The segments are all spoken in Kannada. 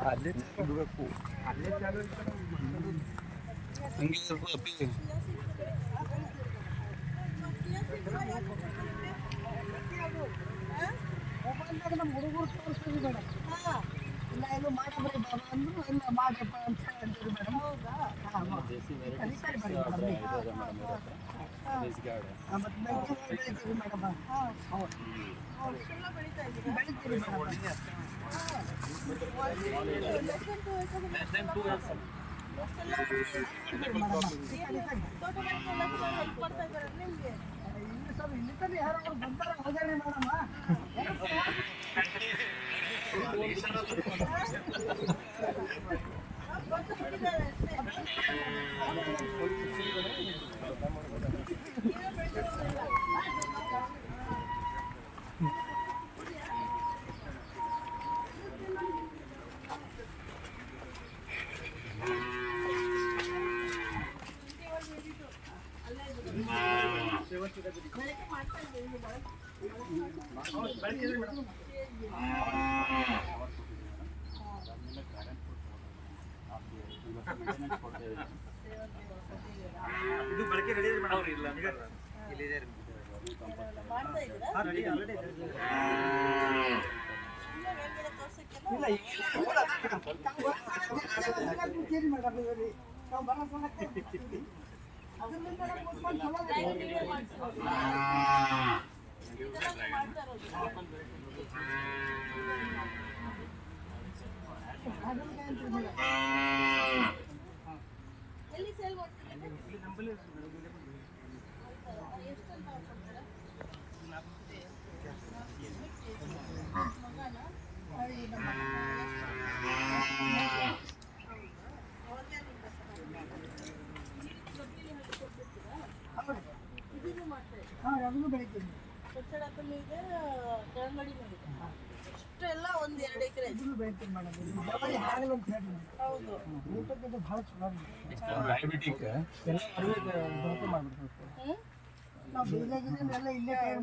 ಅಲ್ಲೇ ಬಿಡಬೇಕು ಅಲ್ಲೇ ಚಾಲು ಹಂಗೆ ಸ್ವಲ್ಪ ಅಪ್ಪಿ ಮೊಬೈಲ್ದಾಗ ನಮ್ಮ ಹುಡುಗರು ತೋರಿಸ್ತೀವಿ ಮೇಡಮ್. ಇಲ್ಲ ಇದು ಮಾಡಬ್ರಿ ಬಾಬಾ ಅಂದ್ರು ಇಲ್ಲ ಮಾಡಪ್ಪ ಅಂತ ಹೇಳ್ತೀವಿ ಮೇಡಮ್. ಹೌದಾ? ಹಾಂ ಮತ್ತು ಮೆಂತ್ಯ ಬೆಳಿತೀವಿ ಮೇಡಮ್. ಹೌದು ಬೆಳಿತೀವಿ ಇಲ್ಲಿ ಸರ್ ಇಲ್ಲಿ ತನಕ ಯಾರು ಬಂದಾರ ಹೋಗ್ಯಾರಿ ಮೇಡಮ್. ಇದು ಬಳಕೆ ರೆಡಿ ಇದೆ ಮೇಡಮ್. ಇಲ್ಲ ಇಲ್ಲಿದೆ ರೆಡಿ ಆಲ್ರೆಡಿ ಎಲ್ಲಿ ಸೇಲ್ ಮಾಡ್ತೀರಾ? ನಂಬಲ್ಲಿ ಅದನ್ನು ಬೆಳಿತೀವಿ. ಇಷ್ಟೆಲ್ಲ ಒಂದು 2 ಎಕರೆ ಇದನ್ನು ಬೆಳಿತೀವಿ ಮೇಡಮ್. ಆಗಲ್ಲ ಅಂತ ಹೇಳಿ ಹೌದು. ಊಟಕ್ಕಿಂತ ಭಾಳ ಚಲೋ ಡಯಾಬಿಟಿಕ್ ಎಲ್ಲ ಬಳಕೆ ಮಾಡ್ಬಿಡ್ತೀವಿ. ನಾವು ಬೀಜಾಗಿನ ಎಲ್ಲ ಇಲ್ಲೇ ತಯಾರು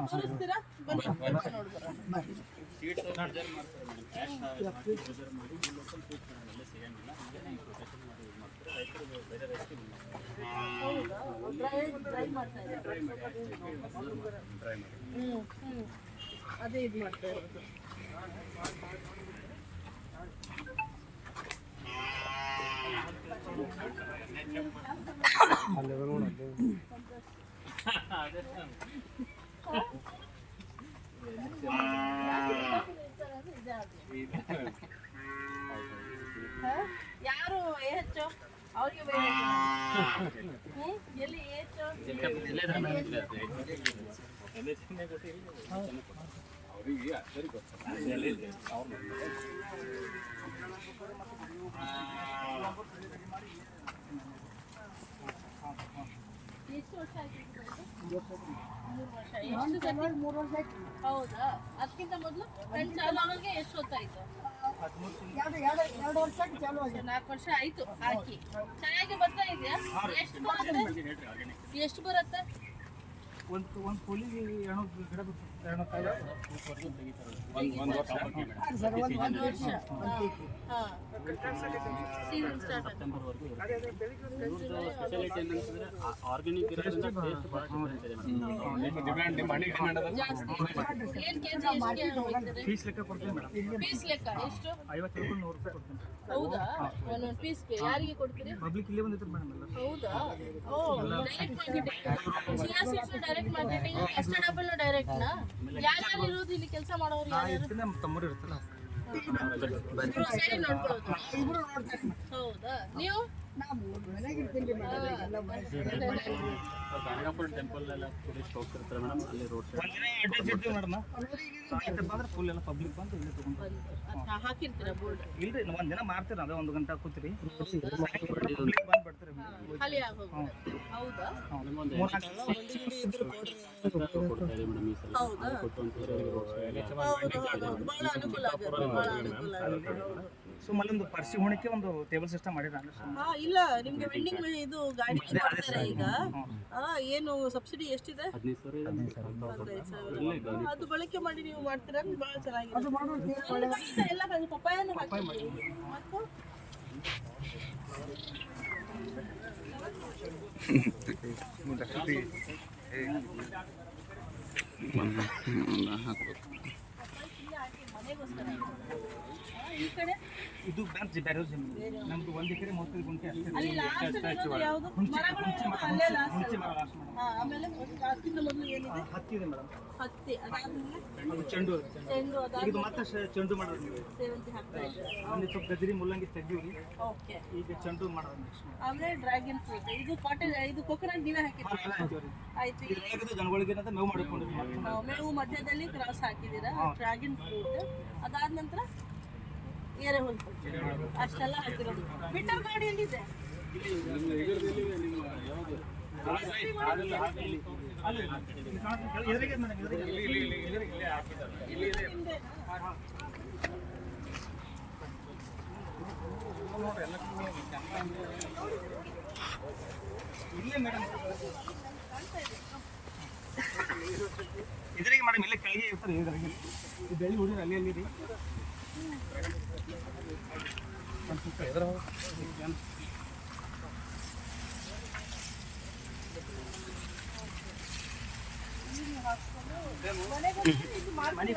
ತೋರಿಸ್ತೀರಾ? ಬನ್ನಿ ನೋಡ್ಬರ. ಹೌದಾ? ಡ್ರೈ ಮಾಡ್ತಾ ಇದ್ದಾರೆ. ಅದೇ ಇದು ಮಾಡ್ತಾ ಇರೋದು. ಯಾರು ಹೆಚ್ಚು ಅವ್ರಿಗೆ ಎಲ್ಲಿ ಹೆಚ್ಚು ಎಷ್ಟು ವರ್ಷ ಆಯ್ತು? 3 ವರ್ಷ ಆಯ್ತು. ಹೌದಾ? ಅದಕ್ಕಿಂತ ಮೊದಲು ಫ್ರೆಂಡ್ ಚಾಲು ಆಗೋರಿಗೆ ಎಷ್ಟು ಹೊತ್ತಾಯ್ತು? 2 ವರ್ಷ ಚಾಲು ಆಗಿದೆ. 4 ವರ್ಷ ಆಯ್ತು ಹಾಕಿ. ಚೆನ್ನಾಗಿ ಬರ್ತಾ ಇದೆಯಾ? ಎಷ್ಟು ಬರುತ್ತೆ? ಎಷ್ಟು ಬರುತ್ತೆ? ಒಂದು ಕೂಲಿಗೆ 200 ಗಿಡ ಫೀಸ್ ಲೆಕ್ಕ ಕೊಡ್ತೀನಿ ಮೇಡಮ್. ಪೀಸ್ ಲೆಕ್ಕ ಎಷ್ಟು? 50 ರೂಪಾಯಿ 100 ರೂಪಾಯಿ ಕೊಡ್ತೀನಿ. ಹೌದಾ? ಒಂದೊಂದು ಪೀಸ್ಗೆ ಯಾರಿಗೆ ಕೊಡ್ತೀರಿ? ಪಬ್ಲಿಕ್ ಇಲ್ಲೇ ಬಂದಿರ್ತಾರೆ ಮೇಡಮ್ ಎಲ್ಲ. ಹೌದಾ? ಓ, direct marketing. Chia seeds direct marketing, custard apple direct ನಾ? ಯಾರ್ಯಾರು ಇರೋದು ಇಲ್ಲಿ ಕೆಲಸ ಮಾಡೋರು? ಯಾರ್ಯಾರು? ನಮ್ಮ ತಮ್ಮರು ಇರ್ತಾರಲ್ಲ. ಇಬ್ರು ಸೇರಿ ನೋಡ್ಕೊಳ್ಳೋದು. ಹೌದಾ? ನೀವು? ನಾವು ಮನೆಗಿರ್ತೀನಿ ಟೆಂಪಲ್ ಎಲ್ಲ ಟೂರಿಸ್ಟ್ ಹೋಗ್ತಿರ್ತಾರೆ ಮೇಡಮ್, ಅಲ್ಲಿ ರೋಡ್ ಸೈಡ್ ಒಂದಿನ ಅಡ್ರೆಸ್ ಇರ್ತೀವಿ ಮೇಡಮ್. ಸಾಯಂಕಾಲ ಬಂದ್ರೆ ಫುಲ್ ಎಲ್ಲ ಪಬ್ಲಿಕ್ ಬಂದು ಇಲ್ಲೇ ತಗೊಂಡು ಹಾಕಿರ್ತೀರಾ ಬೋರ್ಡ್? ಇಲ್ರಿ ಒಂದಿನ ಮಾರ್ತೀರ ಅದ 1 ಗಂಟೆ ಕೂತಿರಿ ಪಬ್ಲಿಕ್ ಬಂದು ಬಿಡ್ತೀರಿ. ಖಾಲಿ ಆಗೋಗ್ಬಿಡುತ್ತೆ. ಹೌದಾ? ಕೊಡ್ತಾ ಇದೆ ಮೇಡಮ್ ಈ ಸಲ. ಹೌದಾ? ಕೊಟ್ಟು ಅಂತೇಳಿ ರೋಡ್ ಸೈಡ್ ಹೌದು. ಬಹಳ ಅನುಕೂಲ ಆಗುತ್ತೆ. ಬಹಳ ಅನುಕೂಲ ಆಗುತ್ತೆ. ಸೊ ಮಲ್ಲೊಂದು ಪರ್ಸಿ ಹೊಣಕ್ಕೆ ಒಂದು ಟೇಬಲ್ ಸಿಸ್ಟಮ್ ಮಾಡಿದ. ಹಾ, ಇಲ್ಲ ನಿಮ್ಗೆ ವೆಂಡಿಂಗ್ ಇದು ಗಾಡಿ ಕೊಡ್ತಾರೆ ಈಗ ಏನು ಸಬ್ಸಿಡಿ ಎಷ್ಟಿದೆ 15 ಸಾವಿರ 15 ಸಾವಿರ. ಅದು ಬಳಕೆ ಮಾಡಿ ನೀವು ಮಾಡ್ತೀರಾ ಬಹಳ ಚೆನ್ನಾಗಿದೆ. ಎಲ್ಲ ಪಪ್ಪಾಯನು ಹಾಕಿದ್ದೀವಿ ಮತ್ತು ಮನೆಗೋಸ್ಕರ ಈ ಕಡೆ ಇದು ಬೇರೆ ನಮ್ದು 1 ಎಕರೆ 30 ಗುಂಟೆ ಅಷ್ಟೇ. ಅಲ್ಲಿ ಲಾಸ್ಟ್ ಯಾವುದು ಮರಗಳು ಅಲ್ಲೇ ಲಾಸ್ಟ್. ಆಮೇಲೆ ಅದಕ್ಕಿಂತ ಮೊದಲು ಏನಿದೆ? ಹತ್ತಿದೆ ಮೇಡಮ್. ಹತ್ತಿ ಅದಾದ್ಮೇಲೆ ಅದು ಚೆಂಡು ಚೆಂಡು ಇದು ಅದಾದ್ಮೇಲೆ ಮತ್ತೆ ಚೆಂಡು ಮಾಡೋದು ನೀವು. ಸೇವಂತಿ ಹಾಕ್ತಾ ಇದ್ದಾರೆ. ಅಲ್ಲಿ ಸ್ವಲ್ಪ ಗಜರಿ ಮುಲ್ಲಂಗಿ ತೆಗ್ದೀವಿ. ಓಕೆ. ಈಗ ಚೆಂಡು ಮಾಡೋದು ನೆಕ್ಸ್ಟ್. ಆಮೇಲೆ ಡ್ರ್ಯಾಗನ್ ಫ್ರೂಟ್ ಇದು ಕಾಟೇಜ್ ಇದು ಕೊಕೊನಟ್ ನೀವೇ ಹಾಕಿದ್ದೀರಾ? ಆಯ್ತು. ಇದು ಜನಗಳಿಗೆ ಮೇವು ಮಾಡಿಕೊಂಡಿದ್ದೀವಿ. ಮೇವು ಮಧ್ಯದಲ್ಲಿ ಕ್ರಾಸ್ ಹಾಕಿದ್ದೀರಾ ಡ್ರ್ಯಾಗನ್ ಫ್ರೂಟ್. ಅದಾದ ನಂತರ ಎರೆಹುಳು ಅಷ್ಟೆಲ್ಲ ಹಾಕಿರೋದು. ಬಿಟ್ಟರ್ ಗಾಡಿ ಎಲ್ಲಿದೆ? ಇಲ್ಲೇ ಮೇಡಮ್ ಇದರಿಗೆ ಮೇಡಮ್ ಇಲ್ಲೇ ಕೆಳಗೆ ಇರ್ತಾರೆ ಇದರಿಗೆ. ಈ ಬೆಳಿ ಹುಡುಗರು ಅಲ್ಲಿ ಅಲ್ಲಿ ರೀ.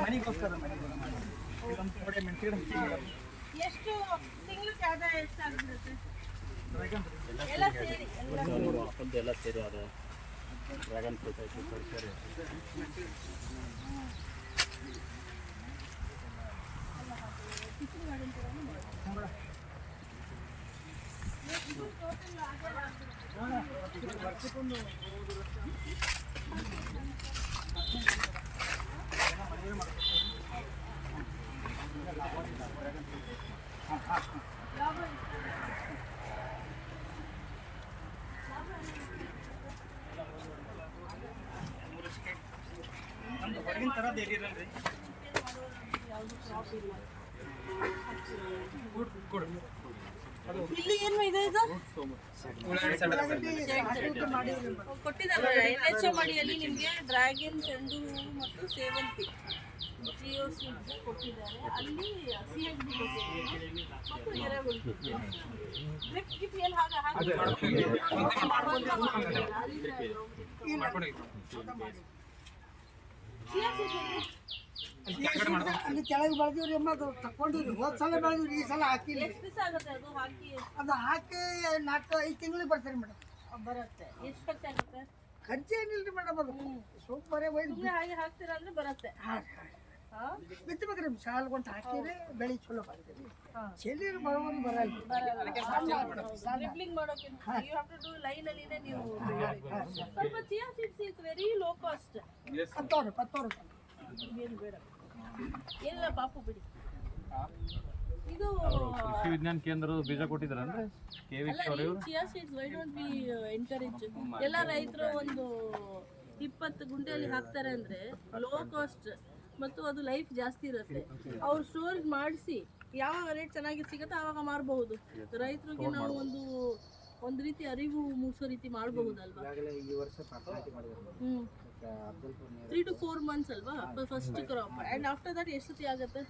ಮನೆಗೋಸ್ಕರ ಎಷ್ಟು ತಿಂಗಳಿಗೆ ಆದಾಯ ಎಷ್ಟಾಗ್ಬಿಡುತ್ತೆ? ಎಲ್ಲ ಸೇರಿ ಎಲ್ಲ ಸೇರಿ ಅದು ಡ್ರ್ಯಾಗನ್ ಫ್ರೂಟ್ ಆಯಿತು ತರಕಾರಿ. ನಮ್ದು ಹೊರಗಿನ ಥರದ್ದು ಏರಿಯಲ್ರಿ. ಇಲ್ಲಿ ಏನು ಇದೆ ಇದು? ಕೊಟ್ಟಿದ್ದಾರೆ NHM ಅಡಿಯಲ್ಲಿ ನಿಮಗೆ ಡ್ರ್ಯಾಗನ್, ಚೆಂಡು ಹೂವು ಮತ್ತು ಸೇವಂತಿ ಜಿಯೋ ಸೀಡ್ಸ್ ಕೊಟ್ಟಿದ್ದಾರೆ. ಅಲ್ಲಿ CHD ಕೊಟ್ಟಿದ್ದಾರೆ ಮತ್ತು ಎರೆಹುಳು. ಡ್ರಿಪ್ ಗಿಪ್ ಏನು ಅಲ್ಲಿ ಕೆಳಗೆ ಬೆಳೆದಿವ್ರಿ ಅಮ್ಮ, ಅದು ತಕೊಂಡಿವ್ರಿ. ಹೋದ ಸಲ ಬೆಳೆದಿವ್ರಿ, ಈ ಸಲ ಹಾಕಿಲ್ಲ. ಎಷ್ಟು ದಿವಸ ಆಗುತ್ತೆ ಅದು ಹಾಕಿ? ಅದು ಹಾಕಿ 4-5 ತಿಂಗಳಿಗೆ ಬರ್ತಾರೆ ಮೇಡಮ್. ಬರುತ್ತೆ. ಎಷ್ಟು ಖರ್ಚಾಗುತ್ತೆ? ಖರ್ಚು ಏನಿಲ್ರಿ ಮೇಡಮ್, ಅದು ಸೂಪರೇ ಒಯ್ದು ಸುಮ್ಮನೆ ಹಾಗೆ ಹಾಕ್ತೀರಾ ಅಂದ್ರೆ ಬರುತ್ತೆ. ಬಿತ್ತಬೇಕ್ರಿ. ಸಾಲ್ಗೊಂಡು ಹಾಕಿದ್ರೆ ಬೆಳೆ ಚಲೋ ಬರ್ತೀವಿ. ಚೆಲ್ಲಿರು ಬರೋರು ಬರಲ್ಲ. ಡ್ರಿಬ್ಲಿಂಗ್ ಮಾಡೋಕ್ಕಿಂತ you have to do line ಅಲ್ಲಿನೇ ನೀವು ಸ್ವಲ್ಪ chia seeds is very low cost. 10,000 ಏನು ಬೇಡ ಏನಿಲ್ಲ ಪಾಪು ಬಿಡಿ. ಇದು ಕೃಷಿ ವಿಜ್ಞಾನ ಕೇಂದ್ರದ ಬೀಜ ಕೊಟ್ಟಿದ್ದಾರಂದ್ರೆ chia seeds why don't be encourage? ಎಲ್ಲ ರೈತರು ಒಂದು 20 ಗುಂಟೆಯಲ್ಲಿ ಹಾಕ್ತಾರೆ ಅಂದ್ರೆ ಲೋ ಕಾಸ್ಟ್ ಮತ್ತು ಅದು ಲೈಫ್ ಜಾಸ್ತಿ ಇರುತ್ತೆ. ಅವ್ರು ಸ್ಟೋರ್ ಮಾಡಿಸಿ ಯಾವಾಗ ರೇಟ್ ಚೆನ್ನಾಗಿ ಸಿಗುತ್ತೆ ಆವಾಗ ಮಾರಬಹುದು. ರೈತರಿಗೆ ನಾವು ಒಂದು ರೀತಿ ಅರಿವು ಮೂಡಿಸೋ ರೀತಿ ಮಾಡಬಹುದಲ್ವಾ? 3 to 4 months ಅಲ್ವಾ first crop. And after that ಎಷ್ಟು ಸತಿ ಆಗುತ್ತೆ?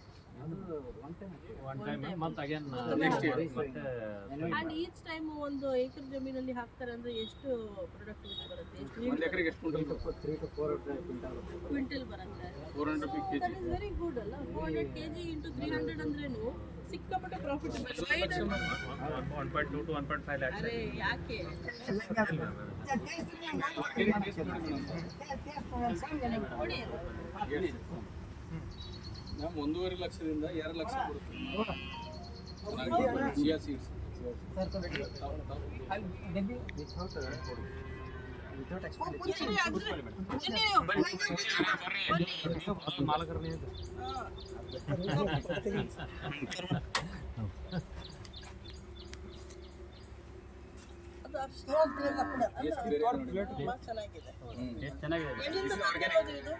ಆ್ಯಂಡ್ ಈಚ್ ಟೈಮ್ ಒಂದು ಏಕರ್ ಜಮೀನಲ್ಲಿ ಹಾಕ್ತಾರೆ ಅಂದ್ರೆ ಎಷ್ಟು ಪ್ರೊಡಕ್ಟಿವಿಟಿ ಬರುತ್ತೆ? ಕ್ವಿಂಟಲ್ ಬರುತ್ತೆ. ದಟ್ ಇಸ್ ವೆರಿ ಗುಡ್ ಅಲ್ಲ? 400 kg into 300 ಅಂದ್ರೇನು ಸಿಕ್ಕಾಪಟ್ಟೆ ಪ್ರಾಫಿಟಬಲ್. 1.2 to 1.5 lakhs. ಅರೆ ಯಾಕೆ ಕೊಡಿ. 1.5 ಲಕ್ಷದಿಂದ 2 ಲಕ್ಷ ಬರುತ್ತೆ. ಚಿಯಾ ಸೀಡ್ಸ್ ಅದು ಅಷ್ಟು ಚೆನ್ನಾಗಿದೆ. ಚೆನ್ನಾಗಿದೆ. ಎಲ್ಲಿಂದ ತಂದಿರೋದು ಇದು?